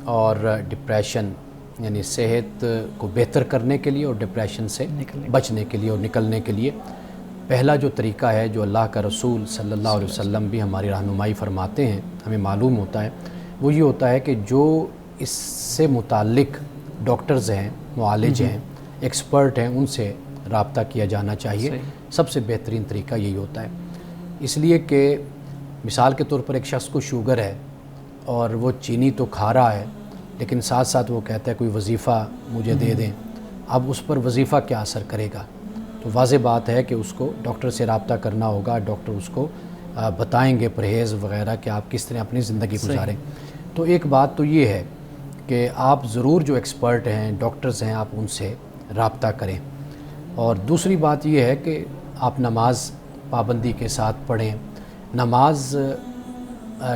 اور ڈپریشن, یعنی صحت کو بہتر کرنے کے لیے اور ڈپریشن سے بچنے کے لیے اور نکلنے کے لیے پہلا جو طریقہ ہے جو اللہ کا رسول صلی اللہ علیہ وسلم بھی ہماری رہنمائی فرماتے ہیں, ہمیں معلوم ہوتا ہے, وہ یہ ہوتا ہے کہ جو اس سے متعلق ڈاکٹرز ہیں, معالج ہیں, ایکسپرٹ ہیں, ان سے رابطہ کیا جانا چاہیے. سب سے بہترین طریقہ یہی ہوتا ہے, اس لیے کہ مثال کے طور پر ایک شخص کو شوگر ہے اور وہ چینی تو کھا رہا ہے لیکن ساتھ ساتھ وہ کہتا ہے کوئی وظیفہ مجھے دے دیں. اب اس پر وظیفہ کیا اثر کرے گا؟ تو واضح بات ہے کہ اس کو ڈاکٹر سے رابطہ کرنا ہوگا, ڈاکٹر اس کو بتائیں گے پرہیز وغیرہ کہ آپ کس طرح اپنی زندگی گزاریں. تو ایک بات تو یہ ہے کہ آپ ضرور جو ایکسپرٹ ہیں, ڈاکٹرز ہیں, آپ ان سے رابطہ کریں. اور دوسری بات یہ ہے کہ آپ نماز پابندی کے ساتھ پڑھیں. نماز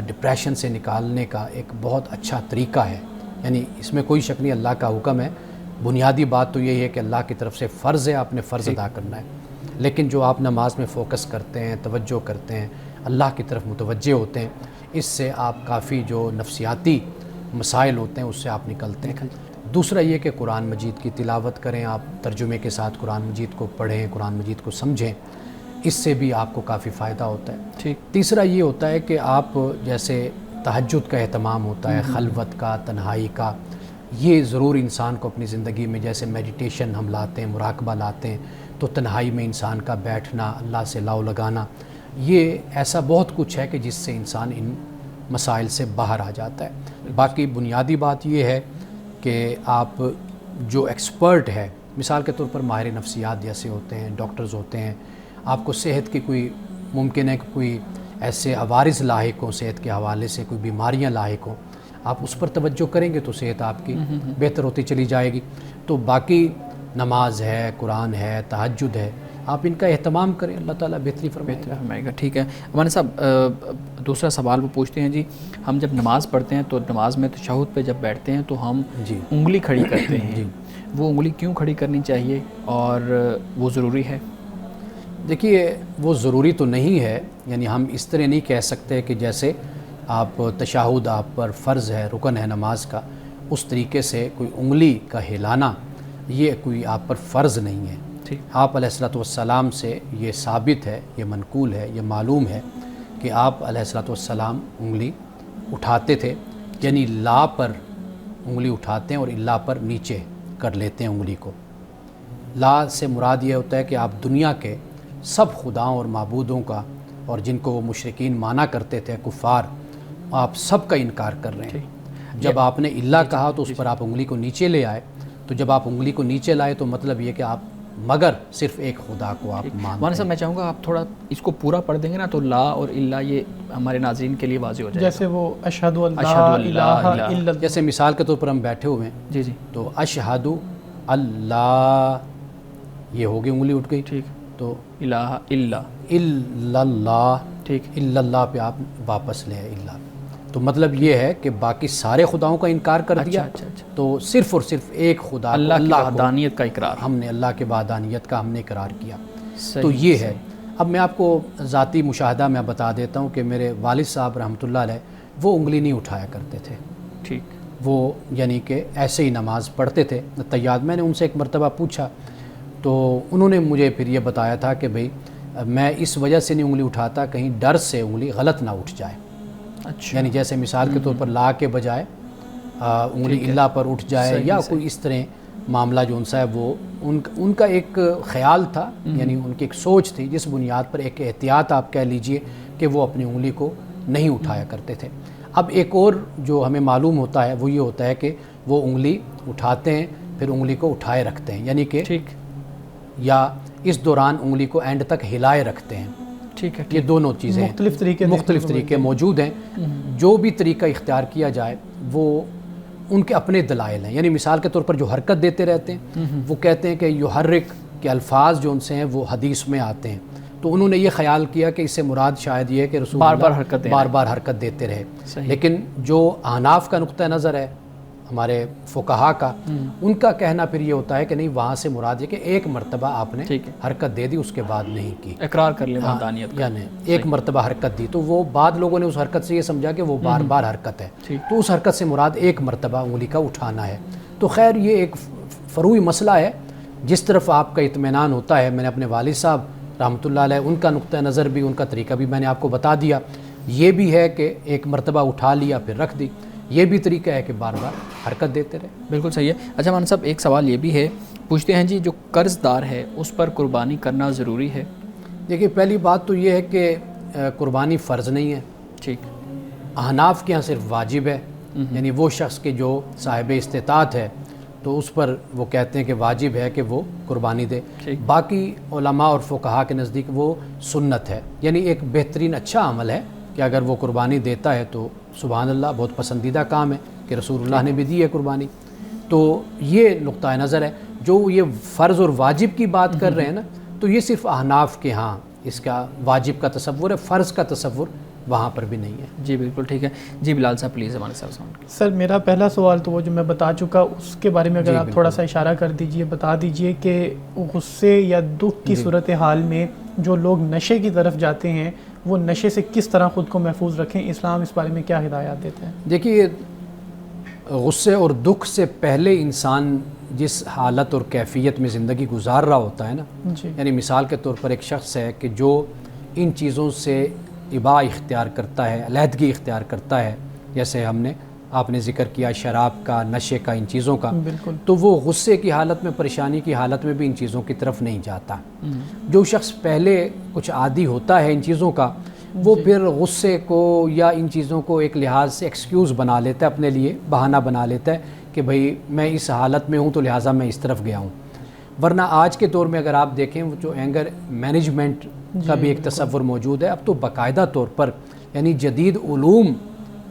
ڈپریشن سے نکالنے کا ایک بہت اچھا طریقہ ہے, یعنی اس میں کوئی شک نہیں, اللہ کا حکم ہے. بنیادی بات تو یہی ہے کہ اللہ کی طرف سے فرض ہے, آپ نے فرض ادا کرنا ہے. لیکن جو آپ نماز میں فوکس کرتے ہیں, توجہ کرتے ہیں, اللہ کی طرف متوجہ ہوتے ہیں, اس سے آپ کافی جو نفسیاتی مسائل ہوتے ہیں اس سے آپ نکلتے ہیں. دوسرا یہ کہ قرآن مجید کی تلاوت کریں, آپ ترجمے کے ساتھ قرآن مجید کو پڑھیں, قرآن مجید کو سمجھیں, اس سے بھی آپ کو کافی فائدہ ہوتا ہے. تیسرا یہ ہوتا ہے کہ آپ جیسے تہجد کا اہتمام ہوتا ہے, خلوت کا, تنہائی کا, یہ ضرور انسان کو اپنی زندگی میں, جیسے میڈیٹیشن ہم لاتے ہیں, مراقبہ لاتے ہیں, تو تنہائی میں انسان کا بیٹھنا, اللہ سے لاؤ لگانا, یہ ایسا بہت کچھ ہے کہ جس سے انسان ان مسائل سے باہر آ جاتا ہے. باقی بنیادی بات یہ ہے کہ آپ جو ایکسپرٹ ہے, مثال کے طور پر ماہر نفسیات جیسے ہوتے ہیں, ڈاکٹرز ہوتے ہیں, آپ کو صحت کی کوئی ممکن ہے کہ کوئی ایسے عوارض لاحق ہوں, صحت کے حوالے سے کوئی بیماریاں لاحق ہوں, آپ اس پر توجہ کریں گے تو صحت آپ کی بہتر ہوتی چلی جائے گی. تو باقی نماز ہے, قرآن ہے, تہجد ہے, آپ ان کا اہتمام کریں, اللہ تعالیٰ بہتری فرمائے گا. ٹھیک ہے مولانا صاحب, دوسرا سوال وہ پوچھتے ہیں جی, ہم جب نماز پڑھتے ہیں تو نماز میں تشہد پہ جب بیٹھتے ہیں تو ہم انگلی کھڑی کرتے ہیں, وہ انگلی کیوں کھڑی کرنی چاہیے اور وہ ضروری ہے؟ دیکھیے, وہ ضروری تو نہیں ہے, یعنی ہم اس طرح نہیں کہہ سکتے کہ جیسے آپ تشہد آپ پر فرض ہے, رکن ہے نماز کا, اس طریقے سے کوئی انگلی کا ہلانا یہ کوئی آپ پر فرض نہیں ہے. آپ علیہ الصلوۃ والسلام سے یہ ثابت ہے, یہ منقول ہے, یہ معلوم ہے کہ آپ علیہ الصلوۃ والسلام انگلی اٹھاتے تھے, یعنی لا پر انگلی اٹھاتے ہیں اور اللہ پر نیچے کر لیتے ہیں انگلی کو. لا سے مراد یہ ہوتا ہے کہ آپ دنیا کے سب خداؤں اور معبودوں کا, اور جن کو وہ مشرکین مانا کرتے تھے کفار, آپ سب کا انکار کر رہے ہیں. جب آپ نے اللہ کہا تو اس پر آپ انگلی کو نیچے لے آئے, تو جب آپ انگلی کو نیچے لائے تو مطلب یہ کہ آپ مگر صرف ایک خدا کو آپ مانتے ہیں. مولانا صاحب میں چاہوں گا آپ تھوڑا اس کو پورا پڑھ دیں گے نا, تو لا اور اللہ یہ ہمارے ناظرین کے لیے واضح ہو جائے گا. جیسے وہ اشہد اللہ الہ الا اللہ, جیسے مثال کے طور پر ہم بیٹھے ہوئے ہیں, تو اشہد اللہ, یہ ہوگی انگلی اٹھ گئی, ٹھیک, تو الہ الا اللہ, ٹھیک, اللہ پہ آپ واپس لے آئے اللہ. تو مطلب یہ ہے کہ باقی سارے خداؤں کا انکار کر دیا, تو صرف اور صرف ایک خدا, اللہ کی وحدانیت کا اقرار, ہم نے اللہ کے وحدانیت کا ہم نے اقرار کیا. تو یہ ہے. اب میں آپ کو ذاتی مشاہدہ میں بتا دیتا ہوں کہ میرے والد صاحب رحمۃ اللہ علیہ وہ انگلی نہیں اٹھایا کرتے تھے. ٹھیک, وہ یعنی کہ ایسے ہی نماز پڑھتے تھے تیاد. میں نے ان سے ایک مرتبہ پوچھا تو انہوں نے مجھے پھر یہ بتایا تھا کہ بھئی میں اس وجہ سے نہیں انگلی اٹھاتا, کہیں ڈر سے انگلی غلط نہ اٹھ جائے. اچھا, یعنی جیسے مثال کے طور پر لا کے بجائے انگلی اللہ پر اٹھ جائے, یا کوئی اس طرح معاملہ جو ان سا ہے, وہ ان کا ایک خیال تھا, یعنی ان کی ایک سوچ تھی, جس بنیاد پر ایک احتیاط آپ کہہ لیجئے کہ وہ اپنی انگلی کو نہیں اٹھایا کرتے تھے. اب ایک اور جو ہمیں معلوم ہوتا ہے وہ یہ ہوتا ہے کہ وہ انگلی اٹھاتے ہیں پھر انگلی کو اٹھائے رکھتے ہیں, یعنی کہ ٹھیک, یا اس دوران انگلی کو اینڈ تک ہلائے رکھتے ہیں. ٹھیک ہے, یہ دونوں چیزیں مختلف طریقے موجود ہیں. جو بھی طریقہ اختیار کیا جائے وہ ان کے اپنے دلائل ہیں. یعنی مثال کے طور پر جو حرکت دیتے رہتے ہیں, وہ کہتے ہیں کہ یحرک کے الفاظ جو ان سے ہیں وہ حدیث میں آتے ہیں, تو انہوں نے یہ خیال کیا کہ اس سے مراد شاید یہ ہے کہ رسول بار بار اللہ حرکت بار بار حرکت دیتے رہے. لیکن جو احناف کا نقطہ نظر ہے ہمارے فقہا کا، ان کا کہنا پھر یہ ہوتا ہے کہ نہیں، وہاں سے مراد یہ کہ ایک مرتبہ آپ نے حرکت دے دی، اس کے بعد نہیں کی، اقرار کر لیں وحدانیت کا، یعنی ایک مرتبہ حرکت دی. تو وہ بعد لوگوں نے اس حرکت سے یہ سمجھا کہ وہ بار بار حرکت ہے، تو اس حرکت سے مراد ایک مرتبہ انگلی کا اٹھانا ہے. تو خیر یہ ایک فروعی مسئلہ ہے جس طرف آپ کا اطمینان ہوتا ہے. میں نے اپنے والد صاحب رحمۃ اللہ علیہ ان کا نقطہ نظر بھی، ان کا طریقہ بھی میں نے آپ کو بتا دیا. یہ بھی ہے کہ ایک مرتبہ اٹھا لیا پھر رکھ دی، یہ بھی طریقہ ہے کہ بار بار حرکت دیتے رہے. بالکل صحیح ہے. اچھا مولانا صاحب ایک سوال یہ بھی ہے، پوچھتے ہیں جی جو قرض دار ہے اس پر قربانی کرنا ضروری ہے؟ دیکھیے پہلی بات تو یہ ہے کہ قربانی فرض نہیں ہے. ٹھیک. احناف کے ہاں صرف واجب ہے، یعنی وہ شخص کے جو صاحب استطاعت ہے تو اس پر وہ کہتے ہیں کہ واجب ہے کہ وہ قربانی دے. باقی علماء اور فقہا کے نزدیک وہ سنت ہے، یعنی ایک بہترین اچھا عمل ہے کہ اگر وہ قربانی دیتا ہے تو سبحان اللہ، بہت پسندیدہ کام ہے کہ رسول اللہ نے بھی دی ہے قربانی. تو یہ نقطہ نظر ہے. جو یہ فرض اور واجب کی بات کر رہے ہیں نا، تو یہ صرف احناف کے ہاں اس کا واجب کا تصور ہے، فرض کا تصور وہاں پر بھی نہیں ہے. جی بالکل ٹھیک ہے. جی بلال صاحب پلیز ہمارے ساتھ سوال. سر میرا پہلا سوال تو وہ جو میں بتا چکا، اس کے بارے میں اگر آپ تھوڑا سا اشارہ کر دیجئے، بتا دیجئے کہ غصے یا دکھ کی صورتحال میں جو لوگ نشے کی طرف جاتے ہیں وہ نشے سے کس طرح خود کو محفوظ رکھیں، اسلام اس بارے میں کیا ہدایات دیتے ہیں؟ دیکھیے غصے اور دکھ سے پہلے انسان جس حالت اور کیفیت میں زندگی گزار رہا ہوتا ہے نا، یعنی مثال کے طور پر ایک شخص ہے کہ جو ان چیزوں سے اباء اختیار کرتا ہے، علیحدگی اختیار کرتا ہے، جیسے آپ نے ذکر کیا شراب کا، نشے کا، ان چیزوں کا، تو وہ غصے کی حالت میں، پریشانی کی حالت میں بھی ان چیزوں کی طرف نہیں جاتا. جو شخص پہلے کچھ عادی ہوتا ہے ان چیزوں کا، وہ پھر غصے کو یا ان چیزوں کو ایک لحاظ سے ایکسکیوز بنا لیتا ہے، اپنے لیے بہانہ بنا لیتا ہے کہ بھئی میں اس حالت میں ہوں تو لہٰذا میں اس طرف گیا ہوں. ورنہ آج کے دور میں اگر آپ دیکھیں وہ جو اینگر مینجمنٹ کا بھی ایک تصور موجود ہے. اب تو باقاعدہ طور پر یعنی جدید علوم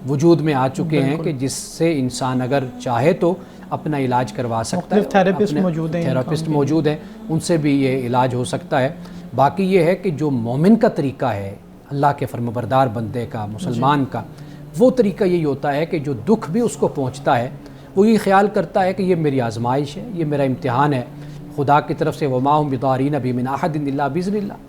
وجود میں آ چکے ہیں کہ جس سے انسان اگر چاہے تو اپنا علاج کروا سکتا ہے. تھیراپسٹ موجود ہیں، ان سے بھی یہ علاج ہو سکتا ہے. باقی یہ ہے کہ جو مومن کا طریقہ ہے، اللہ کے فرمانبردار بندے کا، مسلمان کا، وہ طریقہ یہی ہوتا ہے کہ جو دکھ بھی اس کو پہنچتا ہے وہ یہ خیال کرتا ہے کہ یہ میری آزمائش ہے، یہ میرا امتحان ہے خدا کی طرف سے، وما هم بضارین بہ من احد الا باذن اللہ،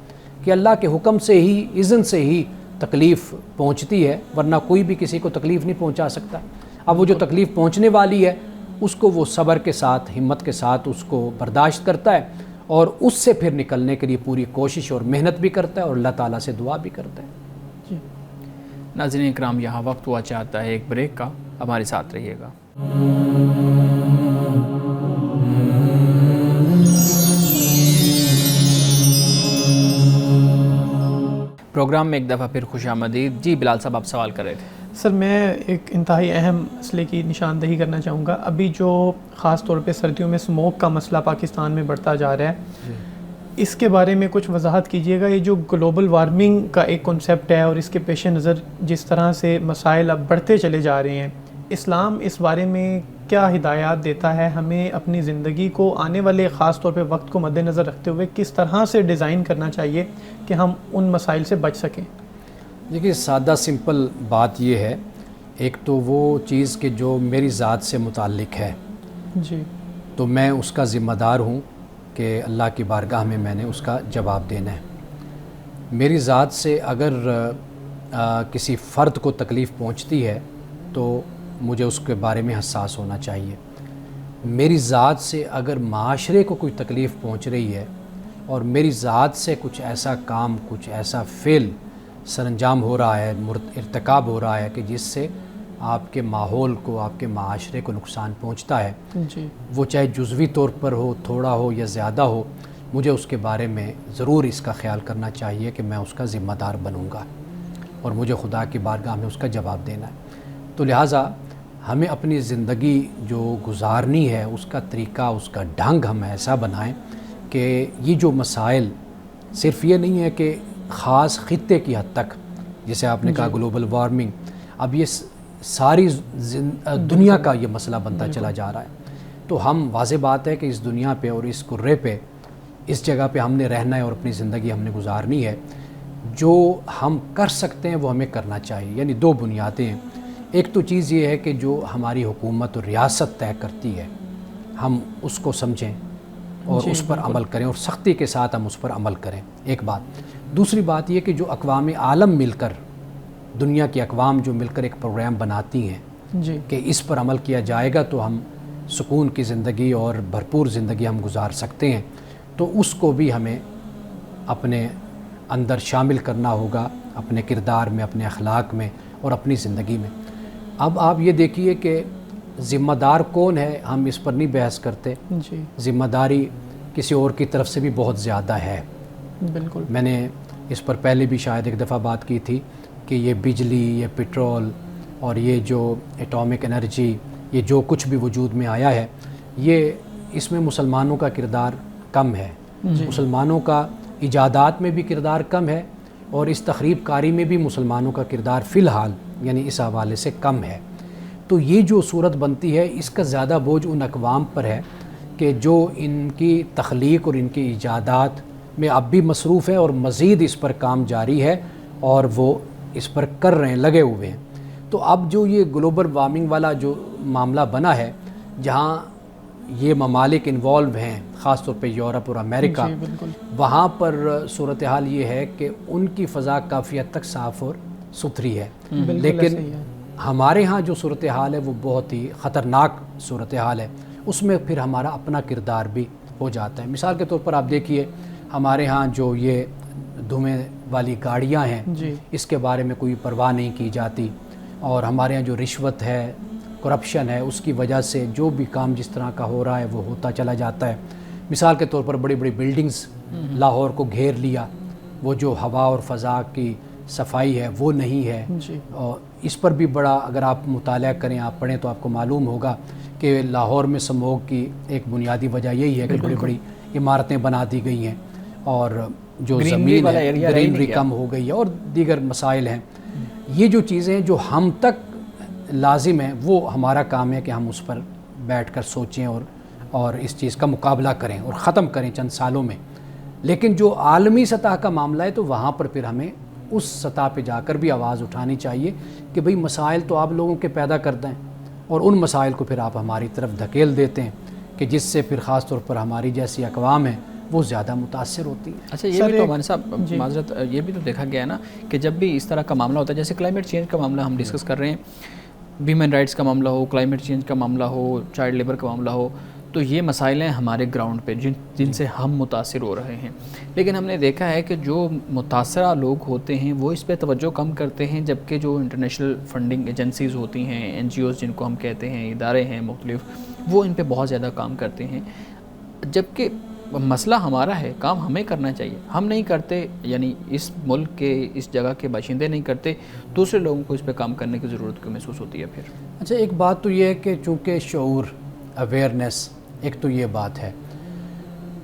کہ اللہ کے حکم سے ہی، اذن سے ہی تکلیف پہنچتی ہے، ورنہ کوئی بھی کسی کو تکلیف نہیں پہنچا سکتا. اب وہ جو تکلیف پہنچنے والی ہے اس کو وہ صبر کے ساتھ، ہمت کے ساتھ اس کو برداشت کرتا ہے اور اس سے پھر نکلنے کے لیے پوری کوشش اور محنت بھی کرتا ہے اور اللہ تعالیٰ سے دعا بھی کرتا ہے. ناظرین اکرام یہاں وقت ہوا چاہتا ہے ایک بریک کا، ہمارے ساتھ رہیے گا. پروگرام میں ایک دفعہ پھر خوش آمدید. جی بلال صاحب آپ سوال کر رہے تھے. سر میں ایک انتہائی اہم مسئلے کی نشاندہی کرنا چاہوں گا. ابھی جو خاص طور پہ سردیوں میں اسموک کا مسئلہ پاکستان میں بڑھتا جا رہا ہے، اس کے بارے میں کچھ وضاحت کیجیے گا. یہ جو گلوبل وارمنگ کا ایک کنسیپٹ ہے اور اس کے پیش نظر جس طرح سے مسائل اب بڑھتے چلے جا رہے ہیں، اسلام اس بارے میں کیا ہدایات دیتا ہے؟ ہمیں اپنی زندگی کو آنے والے خاص طور پہ وقت کو مد نظر رکھتے ہوئے کس طرح سے ڈیزائن کرنا چاہیے کہ ہم ان مسائل سے بچ سکیں؟ دیکھیے سادہ سمپل بات یہ ہے، ایک تو وہ چیز کہ جو میری ذات سے متعلق ہے، جی، تو میں اس کا ذمہ دار ہوں کہ اللہ کی بارگاہ میں میں نے اس کا جواب دینا ہے. میری ذات سے اگر کسی فرد کو تکلیف پہنچتی ہے تو مجھے اس کے بارے میں حساس ہونا چاہیے. میری ذات سے اگر معاشرے کو کوئی تکلیف پہنچ رہی ہے اور میری ذات سے کچھ ایسا کام، کچھ ایسا فعل سر انجام ہو رہا ہے، ارتکاب ہو رہا ہے کہ جس سے آپ کے ماحول کو، آپ کے معاشرے کو نقصان پہنچتا ہے، جی، وہ چاہے جزوی طور پر ہو، تھوڑا ہو یا زیادہ ہو، مجھے اس کے بارے میں ضرور اس کا خیال کرنا چاہیے کہ میں اس کا ذمہ دار بنوں گا اور مجھے خدا کی بارگاہ میں اس کا جواب دینا ہے. تو لہٰذا ہمیں اپنی زندگی جو گزارنی ہے اس کا طریقہ، اس کا ڈھنگ ہم ایسا بنائیں کہ یہ جو مسائل صرف یہ نہیں ہے کہ خاص خطے کی حد تک، جیسے آپ نے کہا گلوبل وارمنگ، اب یہ ساری دنیا کا یہ مسئلہ بنتا چلا جا رہا ہے. تو ہم واضح بات ہے کہ اس دنیا پہ اور اس کرے پہ اس جگہ پہ ہم نے رہنا ہے اور اپنی زندگی ہم نے گزارنی ہے، جو ہم کر سکتے ہیں وہ ہمیں کرنا چاہیے. یعنی دو بنیادیں ہیں. ایک تو چیز یہ ہے کہ جو ہماری حکومت اور ریاست طے کرتی ہے ہم اس کو سمجھیں اور اس پر عمل کریں، اور سختی کے ساتھ ہم اس پر عمل کریں. ایک بات. دوسری بات یہ کہ جو اقوام عالم مل کر، دنیا کی اقوام جو مل کر ایک پروگرام بناتی ہیں جی کہ اس پر عمل کیا جائے گا تو ہم سکون کی زندگی اور بھرپور زندگی ہم گزار سکتے ہیں، تو اس کو بھی ہمیں اپنے اندر شامل کرنا ہوگا، اپنے کردار میں، اپنے اخلاق میں اور اپنی زندگی میں. اب آپ یہ دیکھیے کہ ذمہ دار کون ہے، ہم اس پر نہیں بحث کرتے. جی ذمہ داری کسی اور کی طرف سے بھی بہت زیادہ ہے. بالکل. میں نے اس پر پہلے بھی شاید ایک دفعہ بات کی تھی کہ یہ بجلی، یہ پٹرول اور یہ جو ایٹامک انرجی، یہ جو کچھ بھی وجود میں آیا ہے، یہ اس میں مسلمانوں کا کردار کم ہے. مسلمانوں کا ایجادات میں بھی کردار کم ہے، اور اس تخریب کاری میں بھی مسلمانوں کا کردار فی الحال یعنی اس حوالے سے کم ہے. تو یہ جو صورت بنتی ہے اس کا زیادہ بوجھ ان اقوام پر ہے کہ جو ان کی تخلیق اور ان کی ایجادات میں اب بھی مصروف ہے اور مزید اس پر کام جاری ہے اور وہ اس پر کر رہے ہیں، لگے ہوئے ہیں. تو اب جو یہ گلوبل وارمنگ والا جو معاملہ بنا ہے، جہاں یہ ممالک انوالو ہیں، خاص طور پہ یورپ اور امریکہ، جی بالکل. وہاں پر صورتحال یہ ہے کہ ان کی فضا کافی حد تک صاف اور ستھری ہے. بالکل لیکن ایسے ہی ہے. ہمارے ہاں جو صورتحال ہے وہ بہت ہی خطرناک صورتحال ہے. اس میں پھر ہمارا اپنا کردار بھی ہو جاتا ہے. مثال کے طور پر آپ دیکھیے ہمارے ہاں جو یہ دھوئیں والی گاڑیاں ہیں، جی اس کے بارے میں کوئی پرواہ نہیں کی جاتی، اور ہمارے ہاں جو رشوت ہے، کرپشن ہے، اس کی وجہ سے جو بھی کام جس طرح کا ہو رہا ہے وہ ہوتا چلا جاتا ہے. مثال کے طور پر بڑی بڑی بلڈنگز لاہور کو گھیر لیا، وہ جو ہوا اور فضا کی صفائی ہے وہ نہیں ہے. جی اور اس پر بھی بڑا اگر آپ مطالعہ کریں، آپ پڑھیں تو آپ کو معلوم ہوگا کہ لاہور میں سموگ کی ایک بنیادی وجہ یہی ہے کہ بڑی بڑی عمارتیں بنا دی گئی ہیں، اور جو زمین ہے گرینری کم ہو گئی ہے، اور دیگر مسائل ہیں. یہ جو چیزیں جو ہم تک لازم ہیں وہ ہمارا کام ہے کہ ہم اس پر بیٹھ کر سوچیں اور اس چیز کا مقابلہ کریں اور ختم کریں چند سالوں میں. لیکن جو عالمی سطح کا معاملہ ہے تو وہاں پر پھر ہمیں اس سطح پہ جا کر بھی آواز اٹھانی چاہیے کہ بھئی مسائل تو آپ لوگوں کے پیدا کرتے ہیں، اور ان مسائل کو پھر آپ ہماری طرف دھکیل دیتے ہیں کہ جس سے پھر خاص طور پر ہماری جیسی اقوام ہیں وہ زیادہ متاثر ہوتی ہیں. اچھا یہ بھی تو ہمارے صاحب معذرت، یہ بھی تو دیکھا گیا ہے نا کہ جب بھی اس طرح کا معاملہ ہوتا ہے، جیسے کلائمیٹ چینج کا معاملہ ہم ڈسکس کر رہے ہیں، ویمن رائٹس کا معاملہ ہو، کلائمیٹ چینج کا معاملہ ہو، چائلڈ لیبر کا معاملہ ہو، تو یہ مسائل ہیں ہمارے گراؤنڈ پہ جن سے ہم متاثر ہو رہے ہیں. لیکن ہم نے دیکھا ہے کہ جو متاثرہ لوگ ہوتے ہیں وہ اس پہ توجہ کم کرتے ہیں، جبکہ جو انٹرنیشنل فنڈنگ ایجنسیز ہوتی ہیں، این جی اوز جن کو ہم کہتے ہیں، ادارے ہیں مختلف، وہ ان پہ بہت زیادہ کام کرتے ہیں. جبکہ مسئلہ ہمارا ہے، کام ہمیں کرنا چاہیے، ہم نہیں کرتے، یعنی اس ملک کے اس جگہ کے باشندے نہیں کرتے، دوسرے لوگوں کو اس پہ کام کرنے کی ضرورت کیوں محسوس ہوتی ہے پھر؟ اچھا ایک بات تو یہ ہے کہ چونکہ شعور، اویئرنیس، ایک تو یہ بات ہے،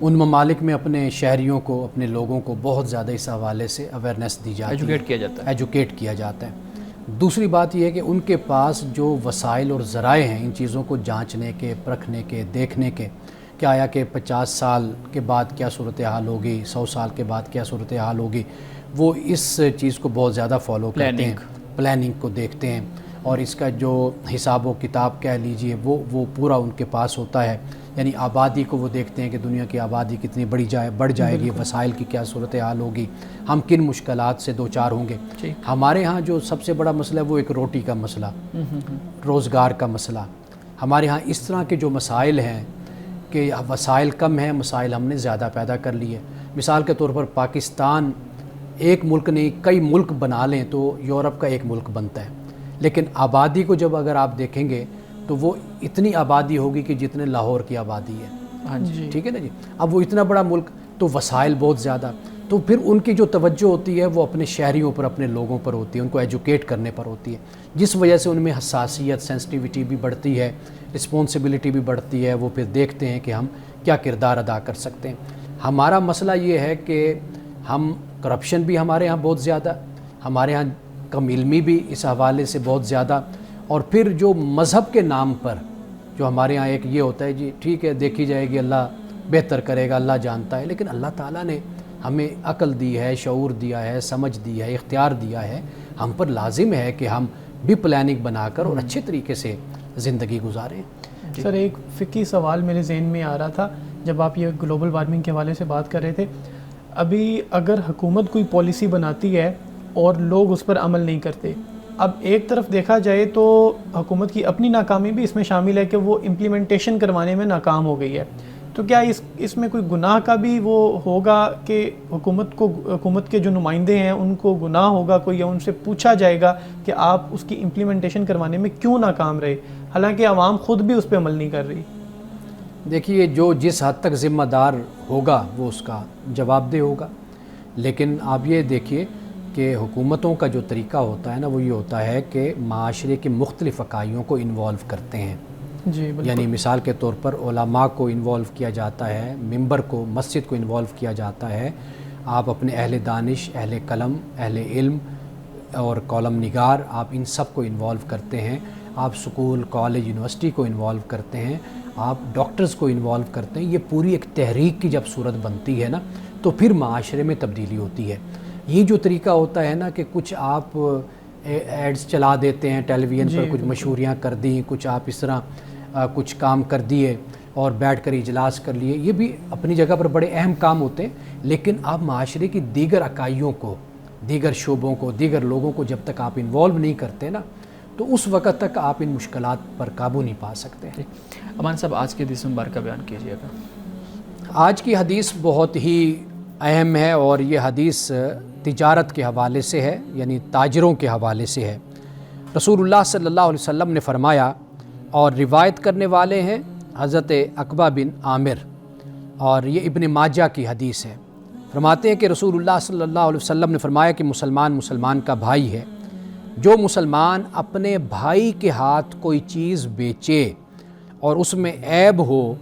ان ممالک میں اپنے شہریوں کو، اپنے لوگوں کو بہت زیادہ اس حوالے سے اویئرنیس دی جاتی ہے، ایجوکیٹ کیا جاتا ہے. ایجوکیٹ کیا جاتا ہے. دوسری بات یہ ہے کہ ان کے پاس جو وسائل اور ذرائع ہیں ان چیزوں کو جانچنے کے، پرکھنے کے، دیکھنے کے، کہ آیا کہ 50 سال کے بعد کیا صورتحال ہوگی، 100 سال کے بعد کیا صورتحال ہوگی، وہ اس چیز کو بہت زیادہ فالو کرتے ہیں، پلاننگ کو دیکھتے ہیں، اور اس کا جو حساب و کتاب کہہ لیجئے وہ پورا ان کے پاس ہوتا ہے. یعنی آبادی کو وہ دیکھتے ہیں کہ دنیا کی آبادی کتنی بڑھ جائے گی، وسائل کی کیا صورتحال ہوگی، ہم کن مشکلات سے دوچار ہوں گے. ہمارے ہاں جو سب سے بڑا مسئلہ ہے وہ ایک روٹی کا مسئلہ، روزگار کا مسئلہ. ہمارے ہاں اس طرح کے جو مسائل ہیں کہ وسائل کم ہیں، مسائل ہم نے زیادہ پیدا کر لیے. مثال کے طور پر پاکستان ایک ملک نہیں کئی ملک بنا لیں تو یورپ کا ایک ملک بنتا ہے، لیکن آبادی کو جب اگر آپ دیکھیں گے تو وہ اتنی آبادی ہوگی کہ جتنے لاہور کی آبادی ہے. ہاں جی ٹھیک ہے نا جی. اب وہ اتنا بڑا ملک تو وسائل بہت زیادہ، تو پھر ان کی جو توجہ ہوتی ہے وہ اپنے شہریوں پر، اپنے لوگوں پر ہوتی ہے، ان کو ایجوکیٹ کرنے پر ہوتی ہے، جس وجہ سے ان میں حساسیت، سینسٹیوٹی بھی بڑھتی ہے، رسپانسبلٹی بھی بڑھتی ہے. وہ پھر دیکھتے ہیں کہ ہم کیا کردار ادا کر سکتے ہیں. ہمارا مسئلہ یہ ہے کہ ہم کرپشن بھی ہمارے ہاں بہت زیادہ، ہمارے ہاں کم علمی بھی اس حوالے سے بہت زیادہ، اور پھر جو مذہب کے نام پر جو ہمارے ہاں ایک یہ ہوتا ہے جی ٹھیک ہے دیکھی جائے گی، اللہ بہتر کرے گا، اللہ جانتا ہے، لیکن اللہ تعالیٰ نے ہمیں عقل دی ہے، شعور دیا ہے، سمجھ دی ہے، اختیار دیا ہے، ہم پر لازم ہے کہ ہم بھی پلاننگ بنا کر اور اچھے طریقے سے زندگی گزاریں۔ سر ایک فقہی سوال میرے ذہن میں آ رہا تھا جب آپ یہ گلوبل وارمنگ کے حوالے سے بات کر رہے تھے، ابھی اگر حکومت کوئی پالیسی بناتی ہے اور لوگ اس پر عمل نہیں کرتے، اب ایک طرف دیکھا جائے تو حکومت کی اپنی ناکامی بھی اس میں شامل ہے کہ وہ امپلیمنٹیشن کروانے میں ناکام ہو گئی ہے، تو کیا اس میں کوئی گناہ کا بھی وہ ہوگا کہ حکومت کے جو نمائندے ہیں ان کو گناہ ہوگا کوئی، یا ان سے پوچھا جائے گا کہ آپ اس کی امپلیمنٹیشن کروانے میں کیوں ناکام رہے، حالانکہ عوام خود بھی اس پہ عمل نہیں کر رہی؟ دیکھیے، جو جس حد تک ذمہ دار ہوگا وہ اس کا جواب دہ ہوگا، لیکن آپ یہ دیکھیے کہ حکومتوں کا جو طریقہ ہوتا ہے نا، وہ یہ ہوتا ہے کہ معاشرے کی مختلف اکائیوں کو انوالو کرتے ہیں۔ جی بالکل۔ یعنی مثال کے طور پر علماء کو انوالو کیا جاتا ہے، ممبر کو، مسجد کو انوالو کیا جاتا ہے، آپ اپنے اہل دانش، اہل قلم، اہل علم اور کالم نگار، آپ ان سب کو انوالو کرتے ہیں، آپ سکول، کالج، یونیورسٹی کو انوالو کرتے ہیں، آپ ڈاکٹرز کو انوالو کرتے ہیں۔ یہ پوری ایک تحریک کی جب صورت بنتی ہے نا، تو پھر معاشرے میں تبدیلی ہوتی ہے۔ یہ جو طریقہ ہوتا ہے نا کہ کچھ آپ ایڈز چلا دیتے ہیں ٹیلی ویژن پر، کچھ مشہوریاں کر دیں، کچھ آپ اس طرح کچھ کام کر دیے اور بیٹھ کر اجلاس کر لیے، یہ بھی اپنی جگہ پر بڑے اہم کام ہوتے ہیں، لیکن آپ معاشرے کی دیگر اکائیوں کو، دیگر شعبوں کو، دیگر لوگوں کو جب تک آپ انوالو نہیں کرتے نا، تو اس وقت تک آپ ان مشکلات پر قابو نہیں پا سکتے۔ امان صاحب آج کے حدیث مبارکہ بیان کیجیے گا۔ آج کی حدیث بہت ہی اہم ہے اور یہ حدیث تجارت کے حوالے سے ہے، یعنی تاجروں کے حوالے سے ہے۔ رسول اللہ صلی اللہ علیہ وسلم نے فرمایا، اور روایت کرنے والے ہیں حضرت عقبہ بن عامر، اور یہ ابن ماجہ کی حدیث ہے۔ فرماتے ہیں کہ رسول اللہ صلی اللہ علیہ وسلم نے فرمایا کہ مسلمان کا بھائی ہے، جو مسلمان اپنے بھائی کے ہاتھ کوئی چیز بیچے اور اس میں عیب ہو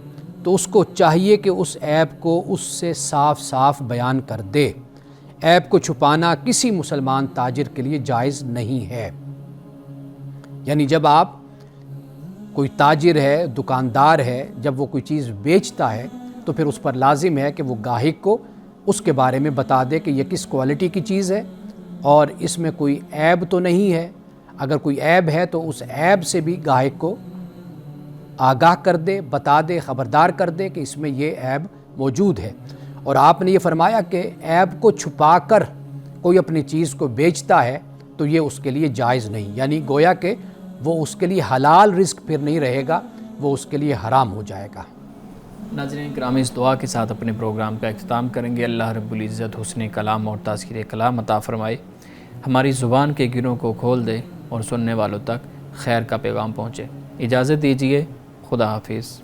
تو اس کو چاہیے کہ اس عیب کو اس سے صاف صاف بیان کر دے۔ عیب کو چھپانا کسی مسلمان تاجر کے لیے جائز نہیں ہے۔ یعنی جب آپ کوئی تاجر ہے، دکاندار ہے، جب وہ کوئی چیز بیچتا ہے تو پھر اس پر لازم ہے کہ وہ گاہک کو اس کے بارے میں بتا دے کہ یہ کس کوالٹی کی چیز ہے اور اس میں کوئی عیب تو نہیں ہے۔ اگر کوئی عیب ہے تو اس عیب سے بھی گاہک کو آگاہ کر دے، بتا دے، خبردار کر دے کہ اس میں یہ عیب موجود ہے۔ اور آپ نے یہ فرمایا کہ عیب کو چھپا کر کوئی اپنی چیز کو بیچتا ہے تو یہ اس کے لیے جائز نہیں، یعنی گویا کہ وہ اس کے لیے حلال رزق پھر نہیں رہے گا، وہ اس کے لیے حرام ہو جائے گا۔ ناظرین کرام، اس دعا کے ساتھ اپنے پروگرام کا اختتام کریں گے۔ اللہ رب العزت حسن کلام اور تاثیر کلام عطا فرمائے، ہماری زبان کے گروں کو کھول دے اور سننے والوں تک خیر کا پیغام پہنچے۔ اجازت دیجیے، خدا حافظ۔